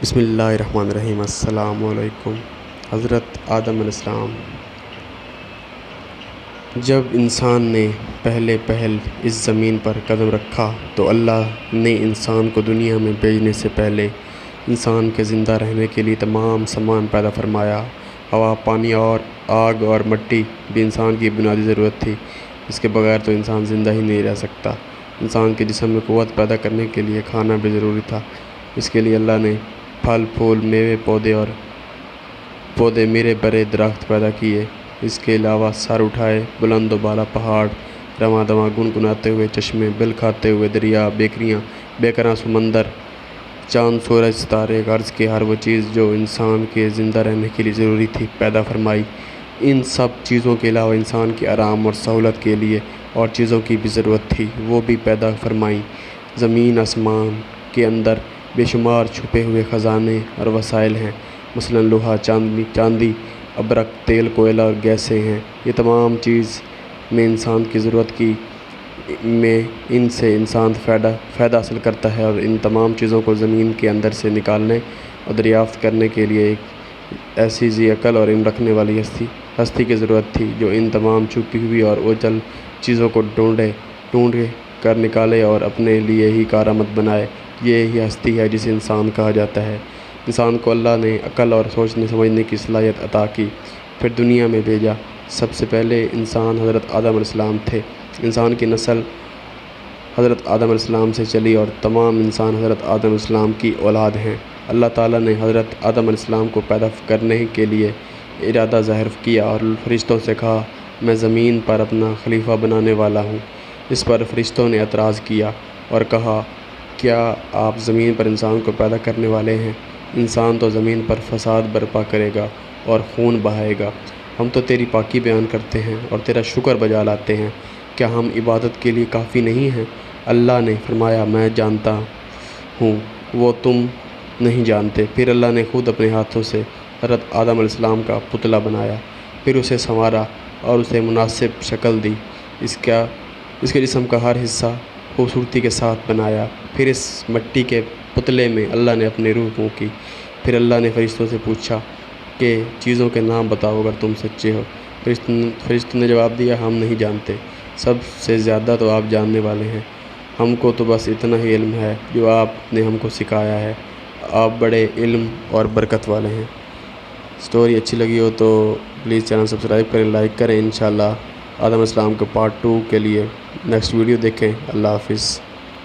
بسم اللہ الرحمن الرحیم۔ السلام علیکم۔ حضرت آدم علیہ السلام۔ جب انسان نے پہل اس زمین پر قدم رکھا تو اللہ نے انسان کو دنیا میں بھیجنے سے پہلے انسان کے زندہ رہنے کے لیے تمام سامان پیدا فرمایا۔ ہوا، پانی اور آگ اور مٹی بھی انسان کی بنیادی ضرورت تھی۔ اس کے بغیر تو انسان زندہ ہی نہیں رہ سکتا۔ انسان کے جسم میں قوت پیدا کرنے کے لیے کھانا بھی ضروری تھا۔ اس کے لیے اللہ نے پھل پھول، میوے، پودے میرے برے درخت پیدا کیے۔ اس کے علاوہ سر اٹھائے بلند و بالا پہاڑ، رواں دواں گنگناتے ہوئے چشمے، بل کھاتے ہوئے دریا، بیکراں سمندر، چاند، سورج، ستارے، غرض کی ہر وہ چیز جو انسان کے زندہ رہنے کے لیے ضروری تھی پیدا فرمائی۔ ان سب چیزوں کے علاوہ انسان کے آرام اور سہولت کے لیے اور چیزوں کی بھی ضرورت تھی، وہ بھی پیدا فرمائیں۔ زمین آسمان کے اندر بے شمار چھپے ہوئے خزانے اور وسائل ہیں، مثلاً لوہا، چاندی، ابرق، تیل، کوئلہ اور گیسیں ہیں۔ یہ تمام چیز میں انسان کی ضرورت کی میں ان سے انسان فائدہ حاصل کرتا ہے، اور ان تمام چیزوں کو زمین کے اندر سے نکالنے اور دریافت کرنے کے لیے ایک ایسی ذی عقل اور علم رکھنے والی ہستی کی ضرورت تھی جو ان تمام چھپی ہوئی اور اوجھل چیزوں کو ڈھونڈ کر نکالے اور اپنے لیے ہی کارآمد بنائے۔ یہ ہی ہستی ہے جسے انسان کہا جاتا ہے۔ انسان کو اللہ نے عقل اور سوچنے سمجھنے کی صلاحیت عطا کی، پھر دنیا میں بھیجا۔ سب سے پہلے انسان حضرت آدم علیہ السلام تھے۔ انسان کی نسل حضرت آدم علیہ السلام سے چلی اور تمام انسان حضرت آدم علیہ السلام کی اولاد ہیں۔ اللہ تعالیٰ نے حضرت آدم علیہ السلام کو پیدا کرنے کے لیے ارادہ ظاہر کیا اور فرشتوں سے کہا، میں زمین پر اپنا خلیفہ بنانے والا ہوں۔ اس پر فرشتوں نے اعتراض کیا اور کہا، کیا آپ زمین پر انسان کو پیدا کرنے والے ہیں؟ انسان تو زمین پر فساد برپا کرے گا اور خون بہائے گا۔ ہم تو تیری پاکی بیان کرتے ہیں اور تیرا شکر بجا لاتے ہیں، کیا ہم عبادت کے لیے کافی نہیں ہیں؟ اللہ نے فرمایا، میں جانتا ہوں، وہ تم نہیں جانتے۔ پھر اللہ نے خود اپنے ہاتھوں سے حضرت آدم علیہ السلام کا پتلا بنایا، پھر اسے سنوارا اور اسے مناسب شکل دی۔ اس کے جسم کا ہر حصہ خوبصورتی کے ساتھ بنایا۔ پھر اس مٹی کے پتلے میں اللہ نے اپنی روح پھونکی۔ پھر اللہ نے فرشتوں سے پوچھا کہ چیزوں کے نام بتاؤ اگر تم سچے ہو۔ فرشتوں نے جواب دیا، ہم نہیں جانتے، سب سے زیادہ تو آپ جاننے والے ہیں۔ ہم کو تو بس اتنا ہی علم ہے جو آپ نے ہم کو سکھایا ہے۔ آپ بڑے علم اور برکت والے ہیں۔ سٹوری اچھی لگی ہو تو پلیز چینل سبسکرائب کریں، لائک کریں۔ انشاءاللہ آدم علیہ السلام کے پارٹ 2 کے لیے نیکسٹ ویڈیو دیکھیں۔ اللہ حافظ۔